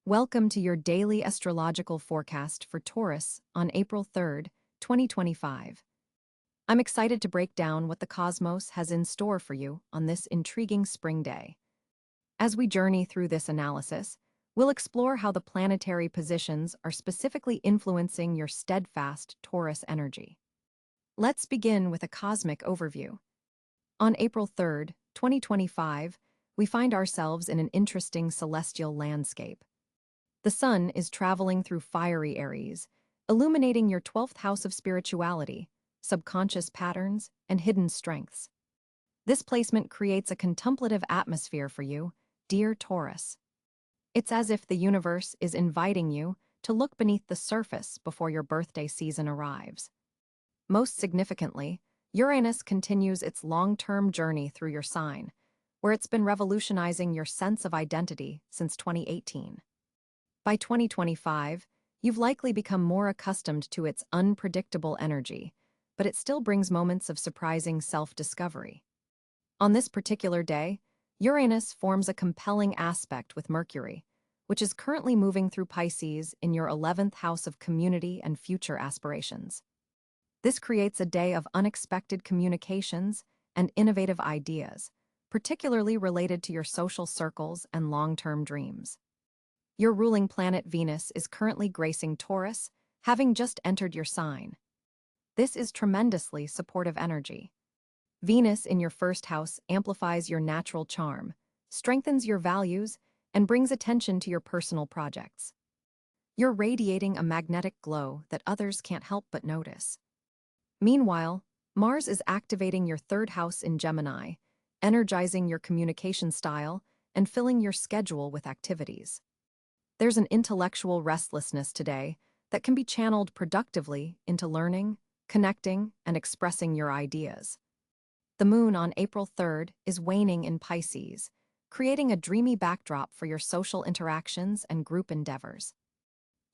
Welcome to your daily astrological forecast for Taurus on April 3rd, 2025. I'm excited to break down what the cosmos has in store for you on this intriguing spring day. As we journey through this analysis, we'll explore how the planetary positions are specifically influencing your steadfast Taurus energy. Let's begin with a cosmic overview. On April 3rd, 2025, we find ourselves in an interesting celestial landscape. The sun is traveling through fiery Aries, illuminating your 12th house of spirituality, subconscious patterns, and hidden strengths. This placement creates a contemplative atmosphere for you, dear Taurus. It's as if the universe is inviting you to look beneath the surface before your birthday season arrives. Most significantly, Uranus continues its long-term journey through your sign, where it's been revolutionizing your sense of identity since 2018. By 2025, you've likely become more accustomed to its unpredictable energy, but it still brings moments of surprising self-discovery. On this particular day, Uranus forms a compelling aspect with Mercury, which is currently moving through Pisces in your 11th house of community and future aspirations. This creates a day of unexpected communications and innovative ideas, particularly related to your social circles and long-term dreams. Your ruling planet Venus is currently gracing Taurus, having just entered your sign. This is tremendously supportive energy. Venus in your first house amplifies your natural charm, strengthens your values, and brings attention to your personal projects. You're radiating a magnetic glow that others can't help but notice. Meanwhile, Mars is activating your third house in Gemini, energizing your communication style and filling your schedule with activities. There's an intellectual restlessness today that can be channeled productively into learning, connecting, and expressing your ideas. The moon on April 3rd is waning in Pisces, creating a dreamy backdrop for your social interactions and group endeavors.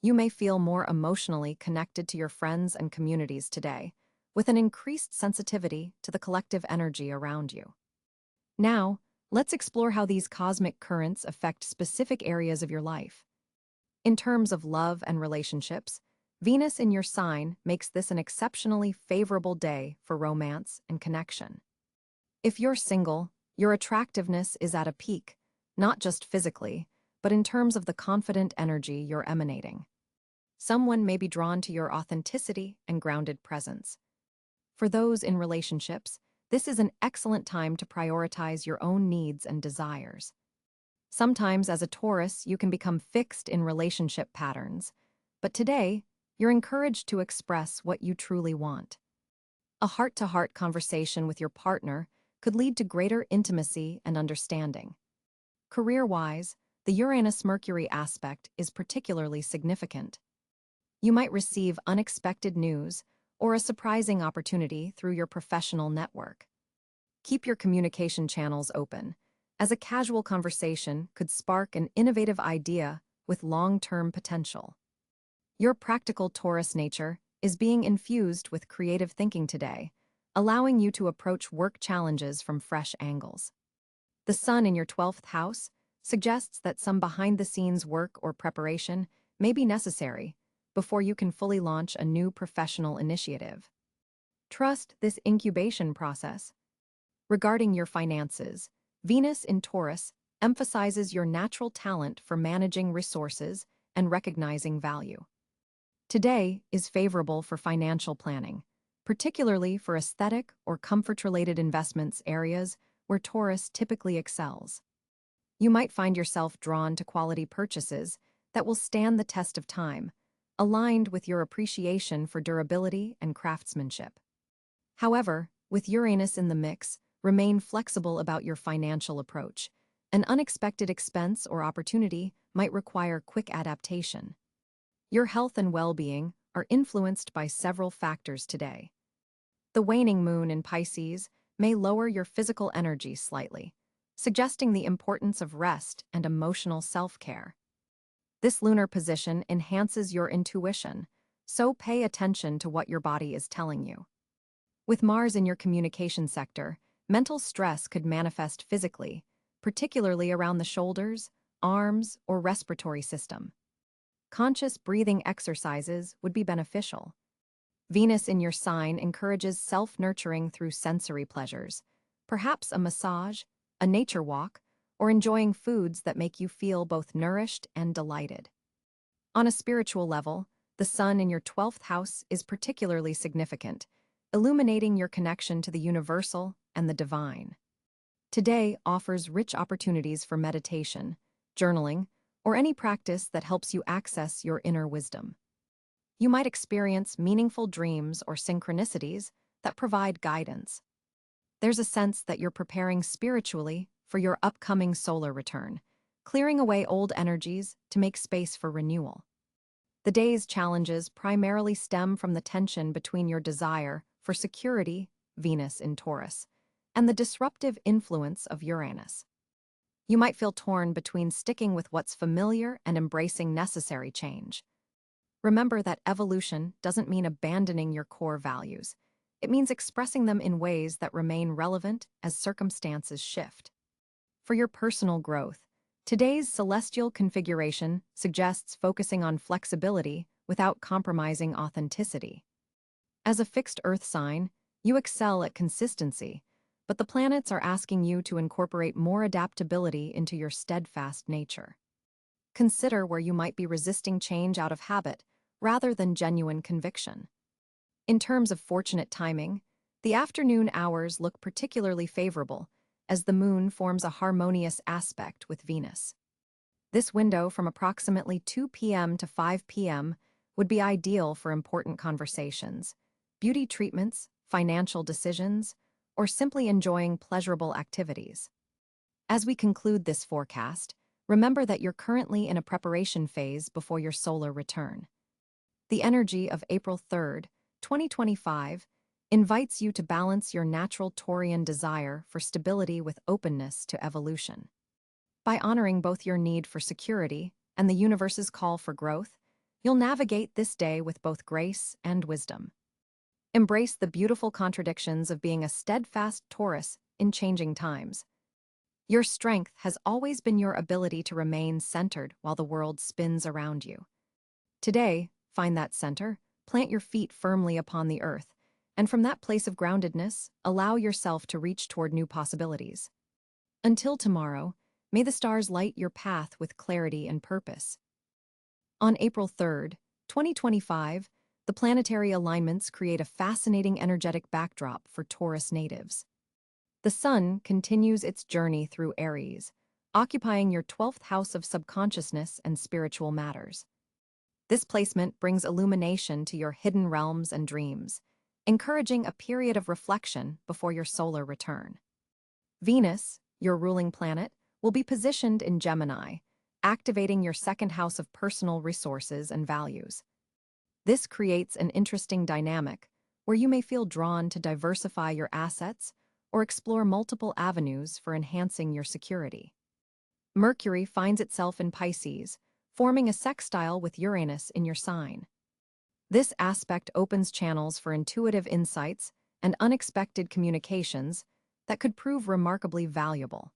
You may feel more emotionally connected to your friends and communities today, with an increased sensitivity to the collective energy around you. Now, let's explore how these cosmic currents affect specific areas of your life. In terms of love and relationships, Venus in your sign makes this an exceptionally favorable day for romance and connection. If you're single, your attractiveness is at a peak, not just physically, but in terms of the confident energy you're emanating. Someone may be drawn to your authenticity and grounded presence. For those in relationships, this is an excellent time to prioritize your own needs and desires. Sometimes, as a Taurus, you can become fixed in relationship patterns, but today, you're encouraged to express what you truly want. A heart-to-heart conversation with your partner could lead to greater intimacy and understanding. Career-wise, the Uranus-Mercury aspect is particularly significant. You might receive unexpected news or a surprising opportunity through your professional network. Keep your communication channels open, as a casual conversation could spark an innovative idea with long-term potential. Your practical Taurus nature is being infused with creative thinking today, allowing you to approach work challenges from fresh angles. The sun in your 12th house suggests that some behind-the-scenes work or preparation may be necessary before you can fully launch a new professional initiative. Trust this incubation process. Regarding your finances, Venus in Taurus emphasizes your natural talent for managing resources and recognizing value. Today is favorable for financial planning, particularly for aesthetic or comfort-related investments areas where Taurus typically excels. You might find yourself drawn to quality purchases that will stand the test of time, aligned with your appreciation for durability and craftsmanship. However, with Uranus in the mix, remain flexible about your financial approach. An unexpected expense or opportunity might require quick adaptation. Your health and well-being are influenced by several factors today. The waning moon in Pisces may lower your physical energy slightly, suggesting the importance of rest and emotional self-care. This lunar position enhances your intuition, so pay attention to what your body is telling you. With Mars in your communication sector, mental stress could manifest physically, particularly around the shoulders, arms, or respiratory system. Conscious breathing exercises would be beneficial. Venus in your sign encourages self-nurturing through sensory pleasures, perhaps a massage, a nature walk, or enjoying foods that make you feel both nourished and delighted. On a spiritual level, the sun in your 12th house is particularly significant, illuminating your connection to the universal and the divine. Today offers rich opportunities for meditation, journaling, or any practice that helps you access your inner wisdom. You might experience meaningful dreams or synchronicities that provide guidance. There's a sense that you're preparing spiritually for your upcoming solar return, clearing away old energies to make space for renewal. The day's challenges primarily stem from the tension between your desire for security, Venus in Taurus, and the disruptive influence of Uranus. You might feel torn between sticking with what's familiar and embracing necessary change. Remember that evolution doesn't mean abandoning your core values. It means expressing them in ways that remain relevant as circumstances shift. For your personal growth, today's celestial configuration suggests focusing on flexibility without compromising authenticity. As a fixed Earth sign, you excel at consistency, but the planets are asking you to incorporate more adaptability into your steadfast nature. Consider where you might be resisting change out of habit rather than genuine conviction. In terms of fortunate timing, the afternoon hours look particularly favorable as the moon forms a harmonious aspect with Venus. This window from approximately 2 p.m. to 5 p.m. would be ideal for important conversations, beauty treatments, financial decisions, or simply enjoying pleasurable activities. As we conclude this forecast, remember that you're currently in a preparation phase before your solar return. The energy of April 3rd, 2025, invites you to balance your natural Taurian desire for stability with openness to evolution. By honoring both your need for security and the universe's call for growth, you'll navigate this day with both grace and wisdom. Embrace the beautiful contradictions of being a steadfast Taurus in changing times. Your strength has always been your ability to remain centered while the world spins around you. Today, find that center, plant your feet firmly upon the earth, and from that place of groundedness, allow yourself to reach toward new possibilities. Until tomorrow, may the stars light your path with clarity and purpose. On April 3rd, 2025, the planetary alignments create a fascinating energetic backdrop for Taurus natives. The sun continues its journey through Aries, occupying your 12th house of subconsciousness and spiritual matters. This placement brings illumination to your hidden realms and dreams, encouraging a period of reflection before your solar return. Venus, your ruling planet, will be positioned in Gemini, activating your second house of personal resources and values. This creates an interesting dynamic where you may feel drawn to diversify your assets or explore multiple avenues for enhancing your security. Mercury finds itself in Pisces, forming a sextile with Uranus in your sign. This aspect opens channels for intuitive insights and unexpected communications that could prove remarkably valuable.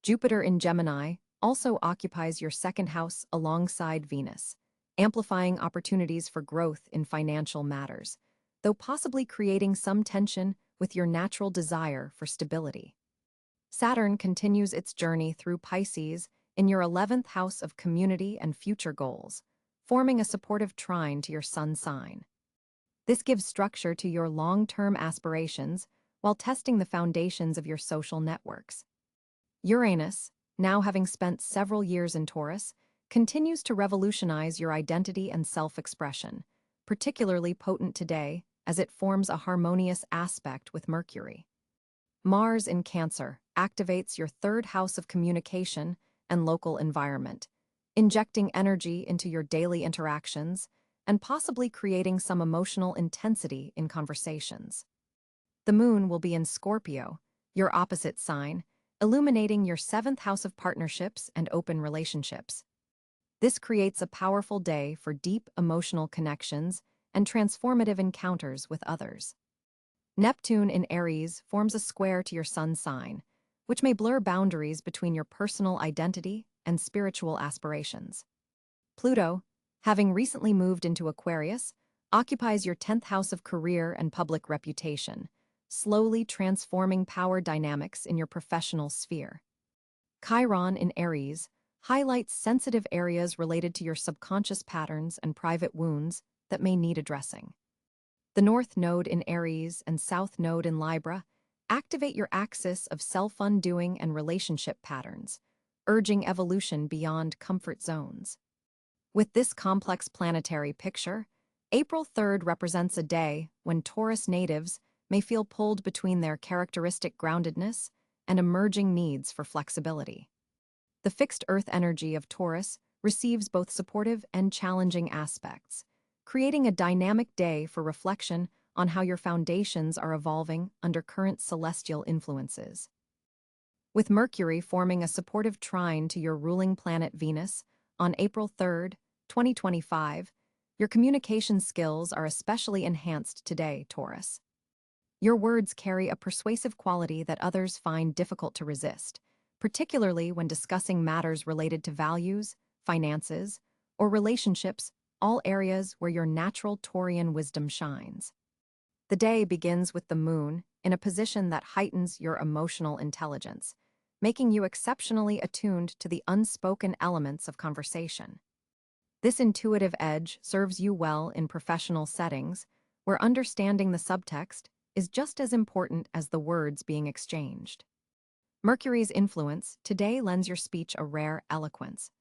Jupiter in Gemini also occupies your second house alongside Venus, amplifying opportunities for growth in financial matters, though possibly creating some tension with your natural desire for stability. Saturn continues its journey through Pisces in your 11th house of community and future goals, forming a supportive trine to your sun sign. This gives structure to your long-term aspirations while testing the foundations of your social networks. Uranus, now having spent several years in Taurus, continues to revolutionize your identity and self-expression, particularly potent today as it forms a harmonious aspect with Mercury. Mars in Cáncer activates your 3rd house of communication and local environment, injecting energy into your daily interactions and possibly creating some emotional intensity in conversations. The moon will be in Scorpio, your opposite sign, illuminating your 7th house of partnerships and open relationships. This creates a powerful day for deep emotional connections and transformative encounters with others. Neptune in Aries forms a square to your sun sign, which may blur boundaries between your personal identity and spiritual aspirations. Pluto, having recently moved into Aquarius, occupies your 10th house of career and public reputation, slowly transforming power dynamics in your professional sphere. Chiron in Aries highlights sensitive areas related to your subconscious patterns and private wounds that may need addressing. The North Node in Aries and South Node in Libra activate your axis of self-undoing and relationship patterns, urging evolution beyond comfort zones. With this complex planetary picture, April 3rd represents a day when Taurus natives may feel pulled between their characteristic groundedness and emerging needs for flexibility. The fixed Earth energy of Taurus receives both supportive and challenging aspects, creating a dynamic day for reflection on how your foundations are evolving under current celestial influences. With Mercury forming a supportive trine to your ruling planet Venus on April 3rd, 2025, your communication skills are especially enhanced today, Taurus. Your words carry a persuasive quality that others find difficult to resist, particularly when discussing matters related to values, finances, or relationships, all areas where your natural Taurian wisdom shines. The day begins with the moon in a position that heightens your emotional intelligence, making you exceptionally attuned to the unspoken elements of conversation. This intuitive edge serves you well in professional settings, where understanding the subtext is just as important as the words being exchanged. Mercury's influence today lends your speech a rare eloquence.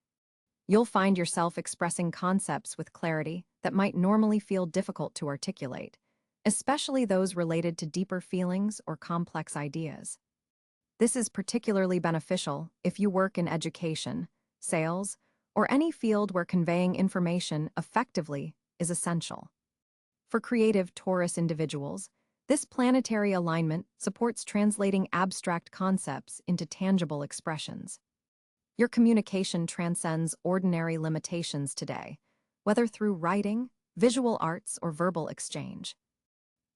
You'll find yourself expressing concepts with clarity that might normally feel difficult to articulate, especially those related to deeper feelings or complex ideas. This is particularly beneficial if you work in education, sales, or any field where conveying information effectively is essential. For creative Taurus individuals, this planetary alignment supports translating abstract concepts into tangible expressions. Your communication transcends ordinary limitations today, whether through writing, visual arts, or verbal exchange.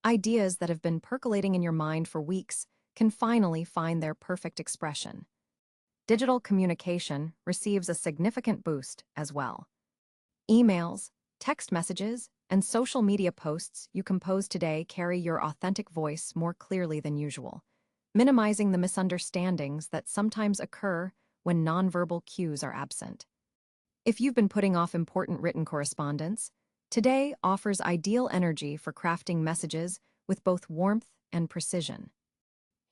Ideas that have been percolating in your mind for weeks can finally find their perfect expression. Digital communication receives a significant boost as well. Emails, text messages, and social media posts you compose today carry your authentic voice more clearly than usual, minimizing the misunderstandings that sometimes occur when nonverbal cues are absent. If you've been putting off important written correspondence, today offers ideal energy for crafting messages with both warmth and precision.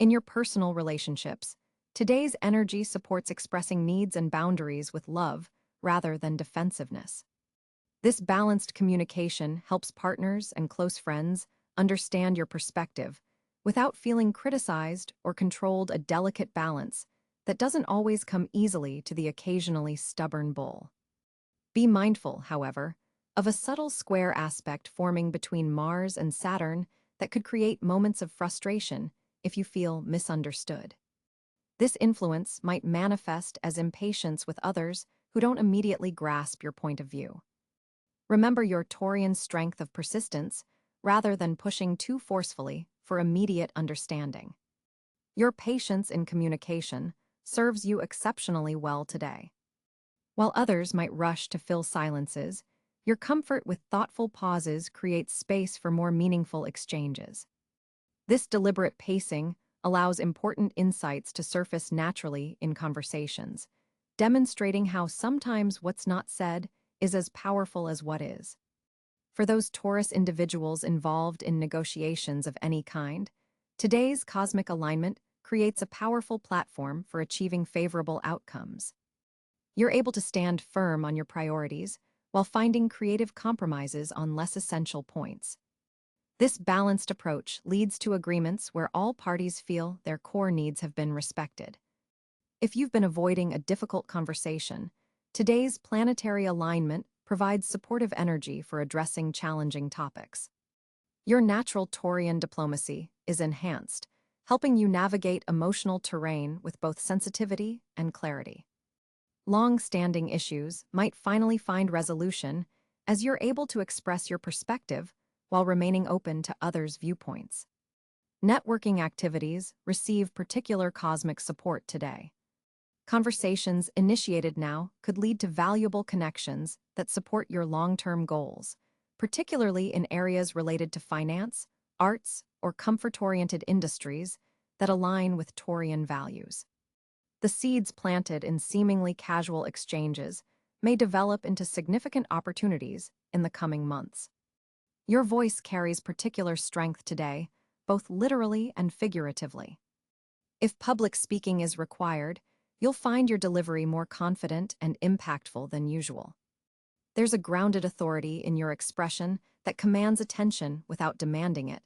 In your personal relationships, today's energy supports expressing needs and boundaries with love rather than defensiveness. This balanced communication helps partners and close friends understand your perspective without feeling criticized or controlled, a delicate balance that doesn't always come easily to the occasionally stubborn bull. Be mindful, however, of a subtle square aspect forming between Mars and Saturn that could create moments of frustration if you feel misunderstood. This influence might manifest as impatience with others who don't immediately grasp your point of view. Remember your Taurian strength of persistence rather than pushing too forcefully for immediate understanding. Your patience in communication serves you exceptionally well today. While others might rush to fill silences, your comfort with thoughtful pauses creates space for more meaningful exchanges. This deliberate pacing allows important insights to surface naturally in conversations, demonstrating how sometimes what's not said is as powerful as what is. For those Taurus individuals involved in negotiations of any kind, today's cosmic alignment creates a powerful platform for achieving favorable outcomes. You're able to stand firm on your priorities while finding creative compromises on less essential points. This balanced approach leads to agreements where all parties feel their core needs have been respected. If you've been avoiding a difficult conversation, today's planetary alignment provides supportive energy for addressing challenging topics. Your natural Taurian diplomacy is enhanced, helping you navigate emotional terrain with both sensitivity and clarity. Long-standing issues might finally find resolution as you're able to express your perspective while remaining open to others' viewpoints. Networking activities receive particular cosmic support today. Conversations initiated now could lead to valuable connections that support your long-term goals, particularly in areas related to finance, arts, or comfort-oriented industries that align with Taurian values. The seeds planted in seemingly casual exchanges may develop into significant opportunities in the coming months. Your voice carries particular strength today, both literally and figuratively. If public speaking is required, you'll find your delivery more confident and impactful than usual. There's a grounded authority in your expression that commands attention without demanding it,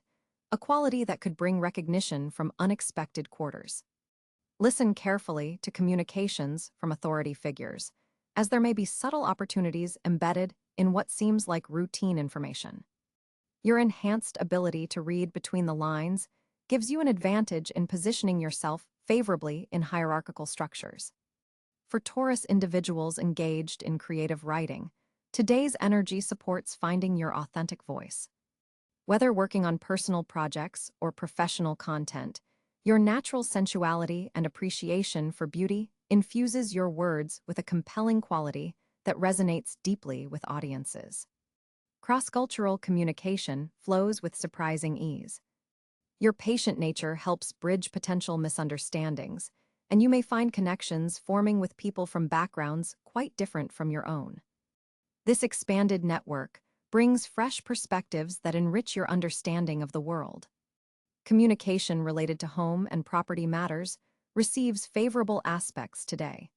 a quality that could bring recognition from unexpected quarters. Listen carefully to communications from authority figures, as there may be subtle opportunities embedded in what seems like routine information. Your enhanced ability to read between the lines gives you an advantage in positioning yourself favorably in hierarchical structures. For Taurus individuals engaged in creative writing, today's energy supports finding your authentic voice. Whether working on personal projects or professional content, your natural sensuality and appreciation for beauty infuses your words with a compelling quality that resonates deeply with audiences. Cross-cultural communication flows with surprising ease. Your patient nature helps bridge potential misunderstandings, and you may find connections forming with people from backgrounds quite different from your own. This expanded network brings fresh perspectives that enrich your understanding of the world. Communication related to home and property matters receives favorable aspects today.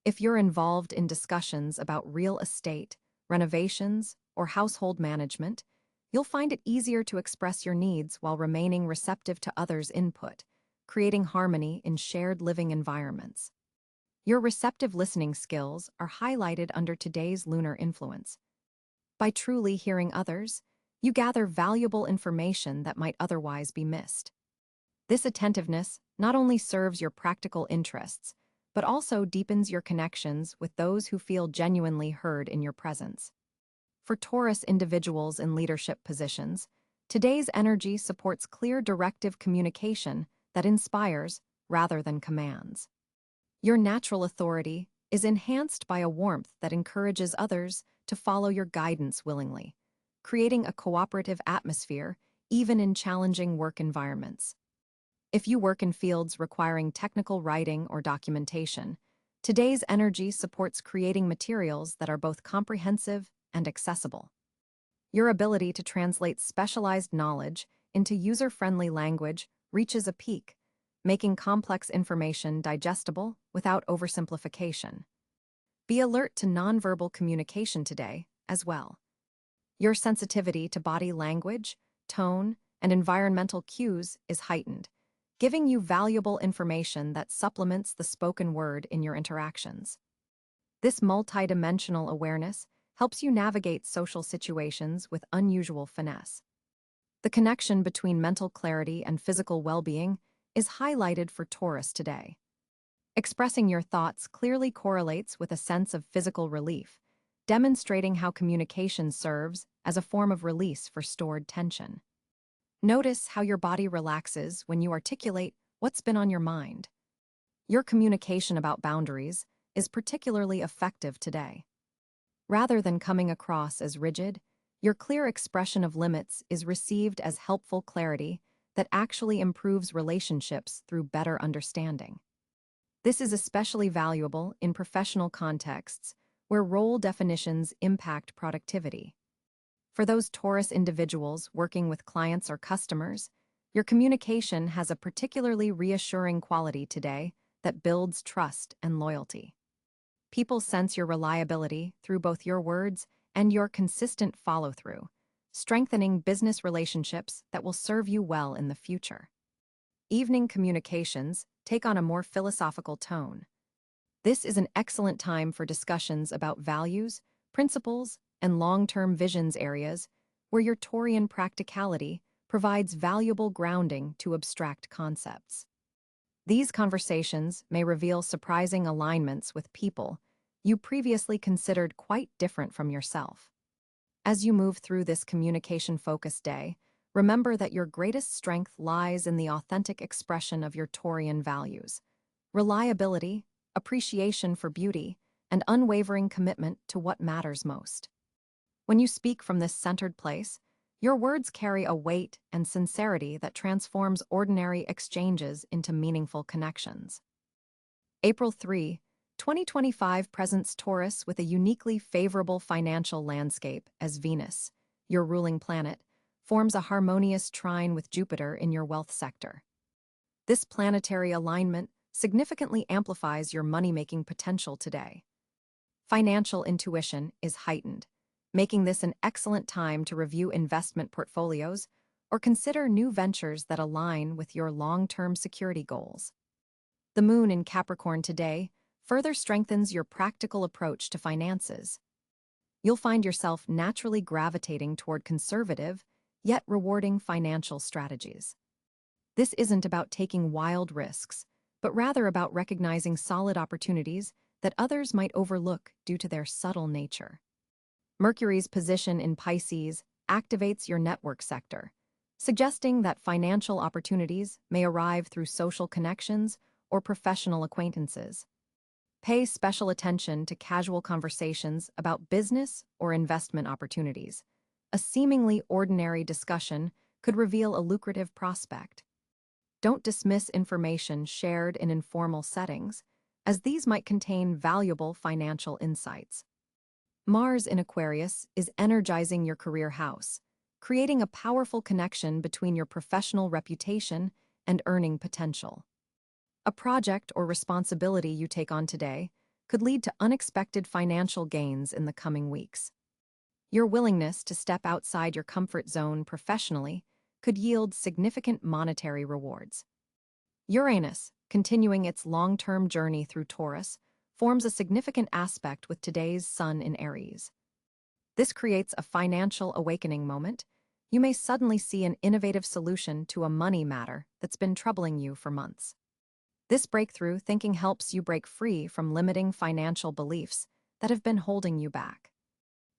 If you're involved in discussions about real estate, renovations, or household management, you'll find it easier to express your needs while remaining receptive to others' input, creating harmony in shared living environments. Your receptive listening skills are highlighted under today's lunar influence. By truly hearing others, you gather valuable information that might otherwise be missed. This attentiveness not only serves your practical interests, but also deepens your connections with those who feel genuinely heard in your presence. For Taurus individuals in leadership positions, today's energy supports clear directive communication that inspires rather than commands. Your natural authority is enhanced by a warmth that encourages others to follow your guidance willingly, creating a cooperative atmosphere even in challenging work environments. If you work in fields requiring technical writing or documentation, today's energy supports creating materials that are both comprehensive and accessible. Your ability to translate specialized knowledge into user-friendly language reaches a peak, making complex information digestible without oversimplification. Be alert to nonverbal communication today as well. Your sensitivity to body language, tone, and environmental cues is heightened, giving you valuable information that supplements the spoken word in your interactions. This multidimensional awareness helps you navigate social situations with unusual finesse. The connection between mental clarity and physical well-being is highlighted for Taurus today. Expressing your thoughts clearly correlates with a sense of physical relief, demonstrating how communication serves as a form of release for stored tension. Notice how your body relaxes when you articulate what's been on your mind. Your communication about boundaries is particularly effective today. Rather than coming across as rigid, your clear expression of limits is received as helpful clarity that actually improves relationships through better understanding. This is especially valuable in professional contexts where role definitions impact productivity. For those Taurus individuals working with clients or customers, your communication has a particularly reassuring quality today that builds trust and loyalty. People sense your reliability through both your words and your consistent follow-through, strengthening business relationships that will serve you well in the future. Evening communications take on a more philosophical tone. This is an excellent time for discussions about values, principles, and long-term visions areas where your Taurian practicality provides valuable grounding to abstract concepts. These conversations may reveal surprising alignments with people you previously considered quite different from yourself. As you move through this communication-focused day, remember that your greatest strength lies in the authentic expression of your Taurian values. Reliability, appreciation for beauty, and unwavering commitment to what matters most. When you speak from this centered place, your words carry a weight and sincerity that transforms ordinary exchanges into meaningful connections. April 3, 2025 presents Taurus with a uniquely favorable financial landscape as Venus, your ruling planet, forms a harmonious trine with Jupiter in your wealth sector. This planetary alignment significantly amplifies your money-making potential today. Financial intuition is heightened, making this an excellent time to review investment portfolios or consider new ventures that align with your long-term security goals. The moon in Capricorn today further strengthens your practical approach to finances. You'll find yourself naturally gravitating toward conservative, yet rewarding financial strategies. This isn't about taking wild risks, but rather about recognizing solid opportunities that others might overlook due to their subtle nature. Mercury's position in Pisces activates your network sector, suggesting that financial opportunities may arrive through social connections or professional acquaintances. Pay special attention to casual conversations about business or investment opportunities. A seemingly ordinary discussion could reveal a lucrative prospect. Don't dismiss information shared in informal settings, as these might contain valuable financial insights. Mars in Aquarius is energizing your career house, creating a powerful connection between your professional reputation and earning potential. A project or responsibility you take on today could lead to unexpected financial gains in the coming weeks. Your willingness to step outside your comfort zone professionally could yield significant monetary rewards. Uranus, continuing its long-term journey through Taurus, forms a significant aspect with today's Sun in Aries. This creates a financial awakening moment. You may suddenly see an innovative solution to a money matter that's been troubling you for months. This breakthrough thinking helps you break free from limiting financial beliefs that have been holding you back.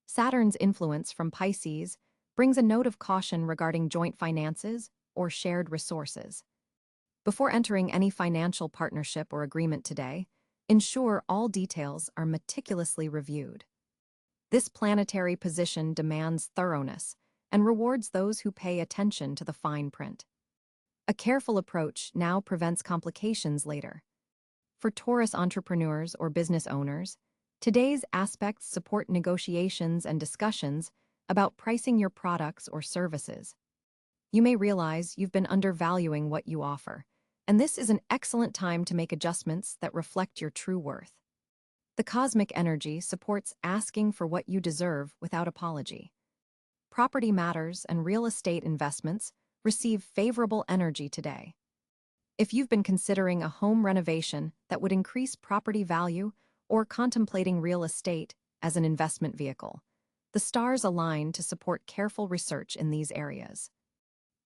Saturn's influence from Pisces brings a note of caution regarding joint finances or shared resources. Before entering any financial partnership or agreement today, ensure all details are meticulously reviewed. This planetary position demands thoroughness and rewards those who pay attention to the fine print. A careful approach now prevents complications later. For Taurus entrepreneurs or business owners, today's aspects support negotiations and discussions about pricing your products or services. You may realize you've been undervaluing what you offer, and this is an excellent time to make adjustments that reflect your true worth. The cosmic energy supports asking for what you deserve without apology. Property matters and real estate investments receive favorable energy today. If you've been considering a home renovation that would increase property value or contemplating real estate as an investment vehicle, the stars align to support careful research in these areas.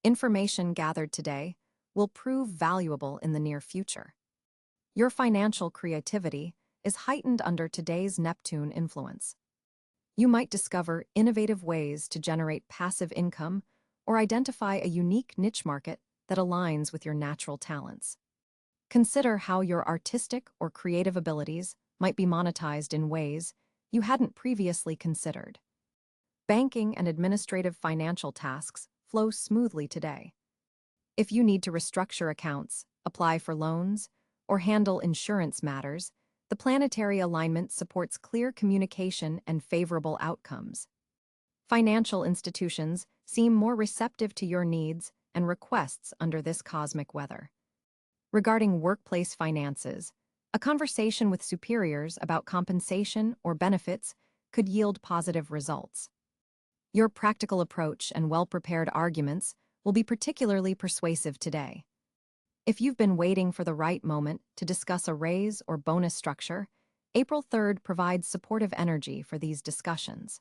Information gathered today will prove valuable in the near future. Your financial creativity is heightened under today's Neptune influence. You might discover innovative ways to generate passive income or identify a unique niche market that aligns with your natural talents. Consider how your artistic or creative abilities might be monetized in ways you hadn't previously considered. Banking and administrative financial tasks flow smoothly today. If you need to restructure accounts, apply for loans, or handle insurance matters, the planetary alignment supports clear communication and favorable outcomes. Financial institutions seem more receptive to your needs and requests under this cosmic weather. Regarding workplace finances, a conversation with superiors about compensation or benefits could yield positive results. Your practical approach and well-prepared arguments will be particularly persuasive today. If you've been waiting for the right moment to discuss a raise or bonus structure, April 3rd provides supportive energy for these discussions.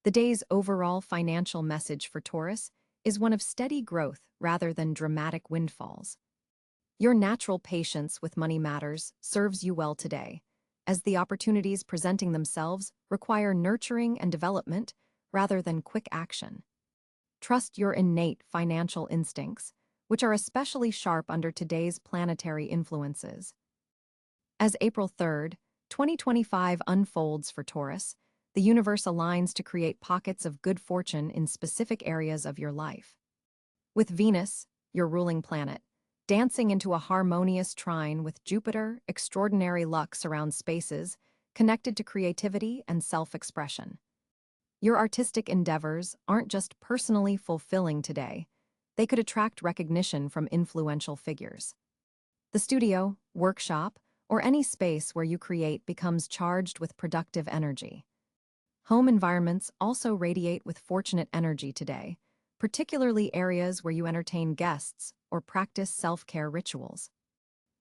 The day's overall financial message for Taurus is one of steady growth rather than dramatic windfalls. Your natural patience with money matters serves you well today, as the opportunities presenting themselves require nurturing and development rather than quick action. Trust your innate financial instincts, which are especially sharp under today's planetary influences. As April 3rd, 2025 unfolds for Taurus, the universe aligns to create pockets of good fortune in specific areas of your life. With Venus, your ruling planet, dancing into a harmonious trine with Jupiter, extraordinary luck surrounds spaces connected to creativity and self-expression. Your artistic endeavors aren't just personally fulfilling today, they could attract recognition from influential figures. The studio, workshop, or any space where you create becomes charged with productive energy. Home environments also radiate with fortunate energy today, particularly areas where you entertain guests or practice self-care rituals.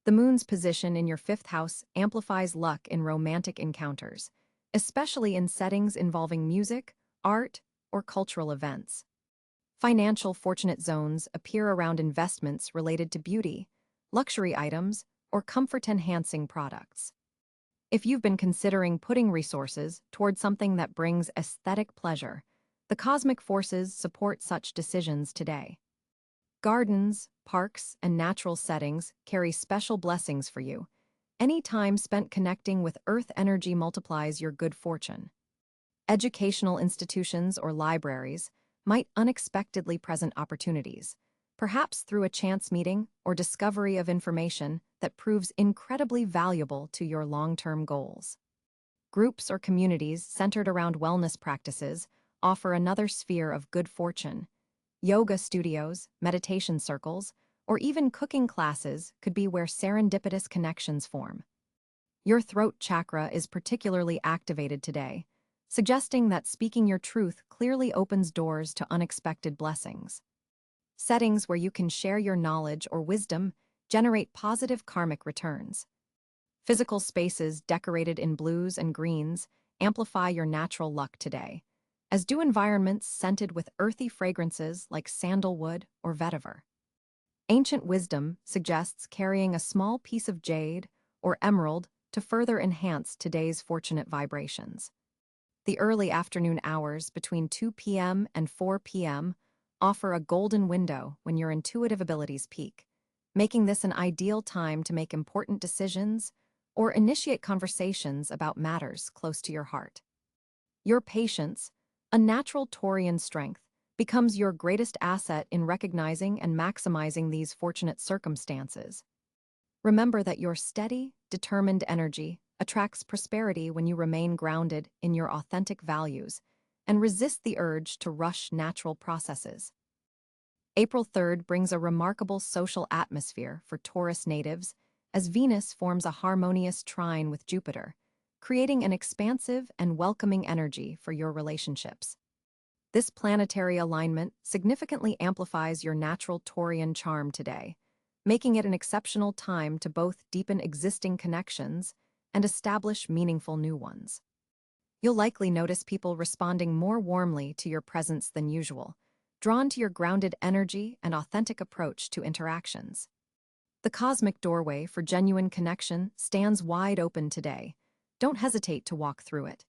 The moon's position in your fifth house amplifies luck in romantic encounters, especially in settings involving music, art, or cultural events. Financial fortunate zones appear around investments related to beauty, luxury items, or comfort-enhancing products. If you've been considering putting resources toward something that brings aesthetic pleasure, the cosmic forces support such decisions today. Gardens, parks, and natural settings carry special blessings for you. Any time spent connecting with earth energy multiplies your good fortune. Educational institutions or libraries might unexpectedly present opportunities, perhaps through a chance meeting or discovery of information that proves incredibly valuable to your long-term goals. Groups or communities centered around wellness practices offer another sphere of good fortune. Yoga studios, meditation circles, or even cooking classes could be where serendipitous connections form. Your throat chakra is particularly activated today, suggesting that speaking your truth clearly opens doors to unexpected blessings. Settings where you can share your knowledge or wisdom generate positive karmic returns. Physical spaces decorated in blues and greens amplify your natural luck today, as do environments scented with earthy fragrances like sandalwood or vetiver. Ancient wisdom suggests carrying a small piece of jade or emerald to further enhance today's fortunate vibrations. The early afternoon hours between 2 p.m. and 4 p.m. offer a golden window when your intuitive abilities peak, making this an ideal time to make important decisions or initiate conversations about matters close to your heart. Your patience, a natural Taurian strength, becomes your greatest asset in recognizing and maximizing these fortunate circumstances. Remember that your steady, determined energy attracts prosperity when you remain grounded in your authentic values and resist the urge to rush natural processes. April 3rd brings a remarkable social atmosphere for Taurus natives as Venus forms a harmonious trine with Jupiter, creating an expansive and welcoming energy for your relationships. This planetary alignment significantly amplifies your natural Taurian charm today, making it an exceptional time to both deepen existing connections and establish meaningful new ones. You'll likely notice people responding more warmly to your presence than usual, drawn to your grounded energy and authentic approach to interactions. The cosmic doorway for genuine connection stands wide open today. Don't hesitate to walk through it.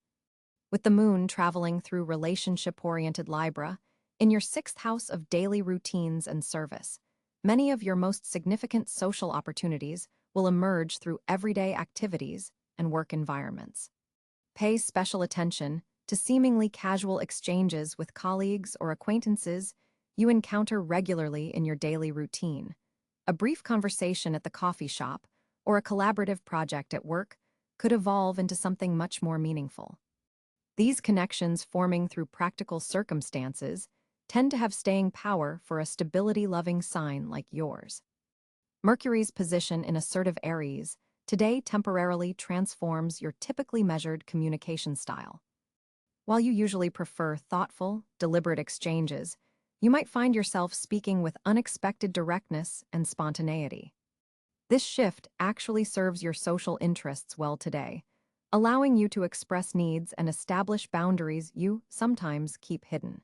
With the moon traveling through relationship-oriented Libra, in your sixth house of daily routines and service, many of your most significant social opportunities will emerge through everyday activities and work environments. Pay special attention to seemingly casual exchanges with colleagues or acquaintances you encounter regularly in your daily routine. A brief conversation at the coffee shop or a collaborative project at work could evolve into something much more meaningful. These connections forming through practical circumstances tend to have staying power for a stability-loving sign like yours. Mercury's position in assertive Aries today temporarily transforms your typically measured communication style. While you usually prefer thoughtful, deliberate exchanges, you might find yourself speaking with unexpected directness and spontaneity. This shift actually serves your social interests well today, allowing you to express needs and establish boundaries you sometimes keep hidden.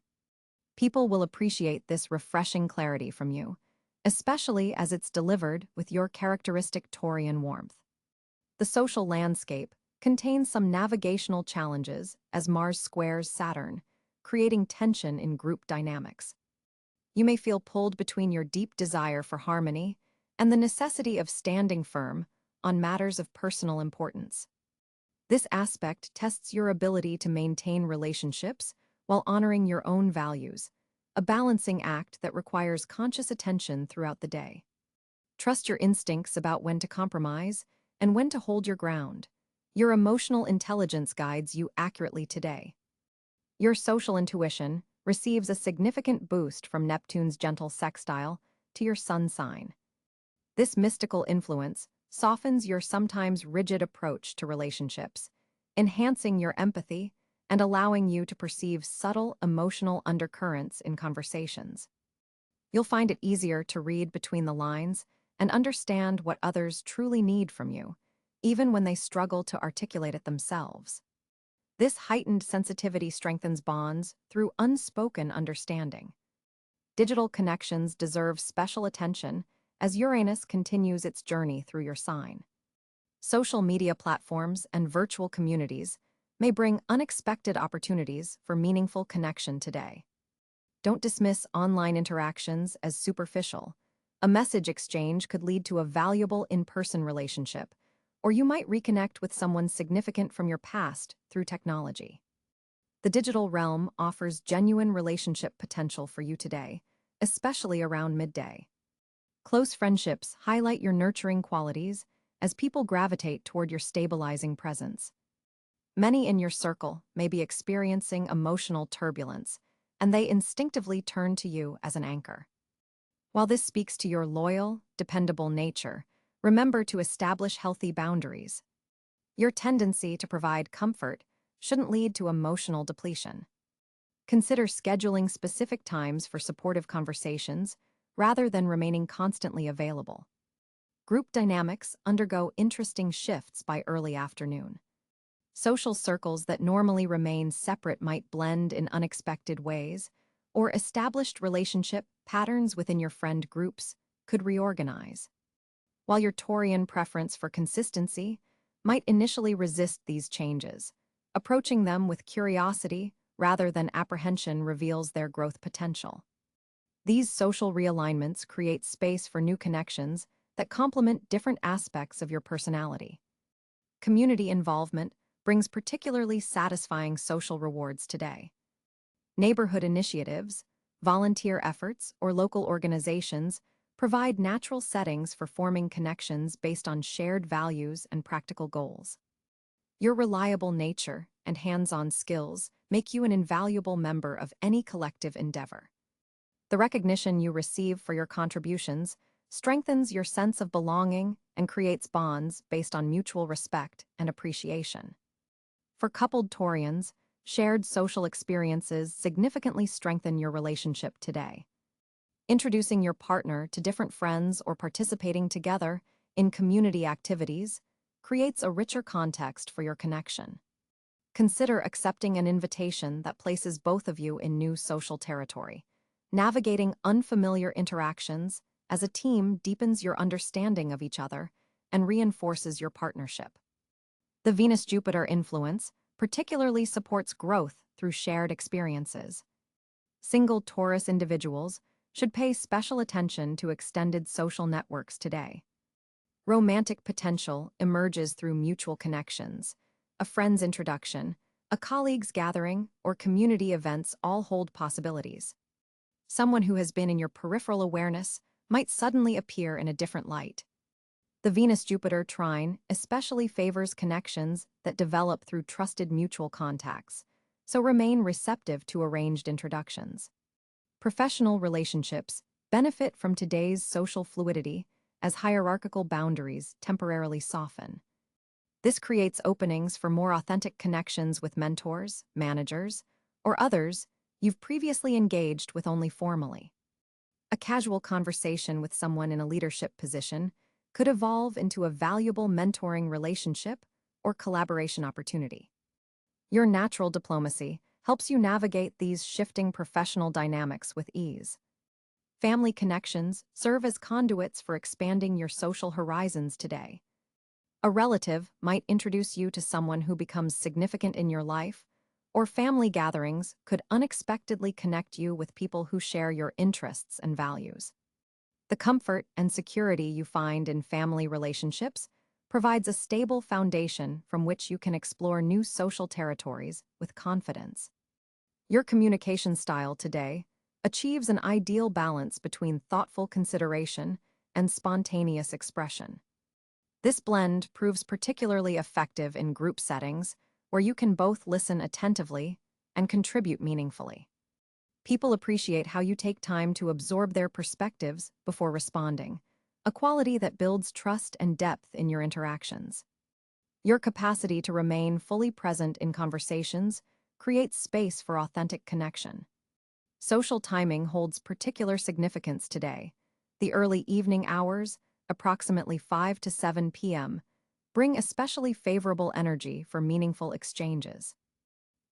People will appreciate this refreshing clarity from you, especially as it's delivered with your characteristic Taurian warmth. The social landscape contains some navigational challenges as Mars squares Saturn, creating tension in group dynamics. You may feel pulled between your deep desire for harmony and the necessity of standing firm, on matters of personal importance. This aspect tests your ability to maintain relationships while honoring your own values, a balancing act that requires conscious attention throughout the day. Trust your instincts about when to compromise and when to hold your ground. Your emotional intelligence guides you accurately today. Your social intuition receives a significant boost from Neptune's gentle sextile to your sun sign. This mystical influence softens your sometimes rigid approach to relationships, enhancing your empathy and allowing you to perceive subtle emotional undercurrents in conversations. You'll find it easier to read between the lines and understand what others truly need from you, even when they struggle to articulate it themselves. This heightened sensitivity strengthens bonds through unspoken understanding. Digital connections deserve special attention as Uranus continues its journey through your sign. Social media platforms and virtual communities may bring unexpected opportunities for meaningful connection today. Don't dismiss online interactions as superficial. A message exchange could lead to a valuable in-person relationship, or you might reconnect with someone significant from your past through technology. The digital realm offers genuine relationship potential for you today, especially around midday. Close friendships highlight your nurturing qualities as people gravitate toward your stabilizing presence. Many in your circle may be experiencing emotional turbulence, and they instinctively turn to you as an anchor. While this speaks to your loyal, dependable nature, remember to establish healthy boundaries. Your tendency to provide comfort shouldn't lead to emotional depletion. Consider scheduling specific times for supportive conversations rather than remaining constantly available. Group dynamics undergo interesting shifts by early afternoon. Social circles that normally remain separate might blend in unexpected ways, or established relationship patterns within your friend groups could reorganize. While your Taurian preference for consistency might initially resist these changes, approaching them with curiosity rather than apprehension reveals their growth potential. These social realignments create space for new connections that complement different aspects of your personality. Community involvement brings particularly satisfying social rewards today. Neighborhood initiatives, volunteer efforts, or local organizations provide natural settings for forming connections based on shared values and practical goals. Your reliable nature and hands-on skills make you an invaluable member of any collective endeavor. The recognition you receive for your contributions strengthens your sense of belonging and creates bonds based on mutual respect and appreciation. For coupled Taurians, shared social experiences significantly strengthen your relationship today. Introducing your partner to different friends or participating together in community activities creates a richer context for your connection. Consider accepting an invitation that places both of you in new social territory. Navigating unfamiliar interactions as a team deepens your understanding of each other and reinforces your partnership. The Venus-Jupiter influence particularly supports growth through shared experiences. Single Taurus individuals should pay special attention to extended social networks today. Romantic potential emerges through mutual connections. A friend's introduction, a colleague's gathering, or community events all hold possibilities. Someone who has been in your peripheral awareness might suddenly appear in a different light. The Venus-Jupiter trine especially favors connections that develop through trusted mutual contacts, so remain receptive to arranged introductions. Professional relationships benefit from today's social fluidity as hierarchical boundaries temporarily soften. This creates openings for more authentic connections with mentors, managers, or others you've previously engaged with only formally. A casual conversation with someone in a leadership position could evolve into a valuable mentoring relationship or collaboration opportunity. Your natural diplomacy helps you navigate these shifting professional dynamics with ease. Family connections serve as conduits for expanding your social horizons today. A relative might introduce you to someone who becomes significant in your life, or family gatherings could unexpectedly connect you with people who share your interests and values. The comfort and security you find in family relationships provides a stable foundation from which you can explore new social territories with confidence. Your communication style today achieves an ideal balance between thoughtful consideration and spontaneous expression. This blend proves particularly effective in group settings where you can both listen attentively and contribute meaningfully. People appreciate how you take time to absorb their perspectives before responding, a quality that builds trust and depth in your interactions. Your capacity to remain fully present in conversations creates space for authentic connection. Social timing holds particular significance today. The early evening hours, approximately 5 to 7 p.m., bring especially favorable energy for meaningful exchanges.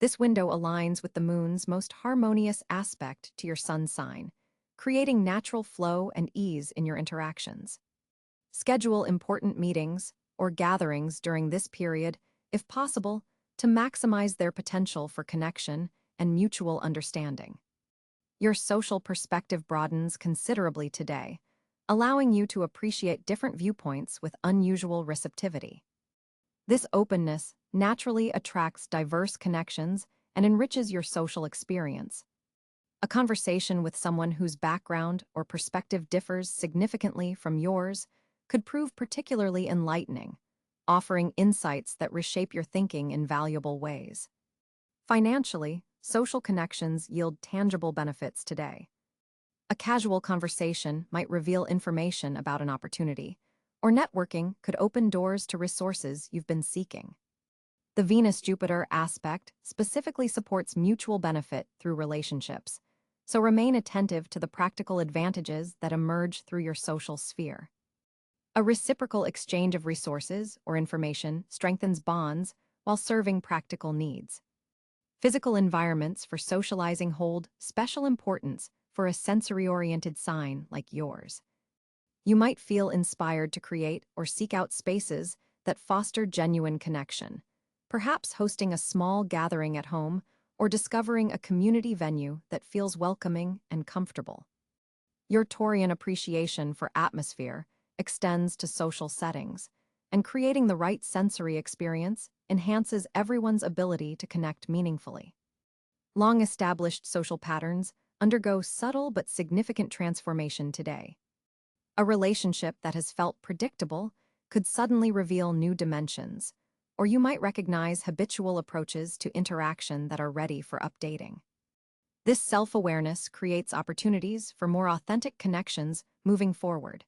This window aligns with the moon's most harmonious aspect to your sun sign, creating natural flow and ease in your interactions. Schedule important meetings or gatherings during this period, if possible, to maximize their potential for connection and mutual understanding. Your social perspective broadens considerably today, allowing you to appreciate different viewpoints with unusual receptivity. This openness naturally attracts diverse connections and enriches your social experience. A conversation with someone whose background or perspective differs significantly from yours could prove particularly enlightening, offering insights that reshape your thinking in valuable ways. Financially, social connections yield tangible benefits today. A casual conversation might reveal information about an opportunity, or networking could open doors to resources you've been seeking. The Venus-Jupiter aspect specifically supports mutual benefit through relationships, so remain attentive to the practical advantages that emerge through your social sphere. A reciprocal exchange of resources or information strengthens bonds while serving practical needs. Physical environments for socializing hold special importance for a sensory-oriented sign like yours. You might feel inspired to create or seek out spaces that foster genuine connection, perhaps hosting a small gathering at home or discovering a community venue that feels welcoming and comfortable. Your Taurian appreciation for atmosphere extends to social settings, and creating the right sensory experience enhances everyone's ability to connect meaningfully. Long-established social patterns undergo subtle but significant transformation today. A relationship that has felt predictable could suddenly reveal new dimensions, or you might recognize habitual approaches to interaction that are ready for updating. This self-awareness creates opportunities for more authentic connections moving forward.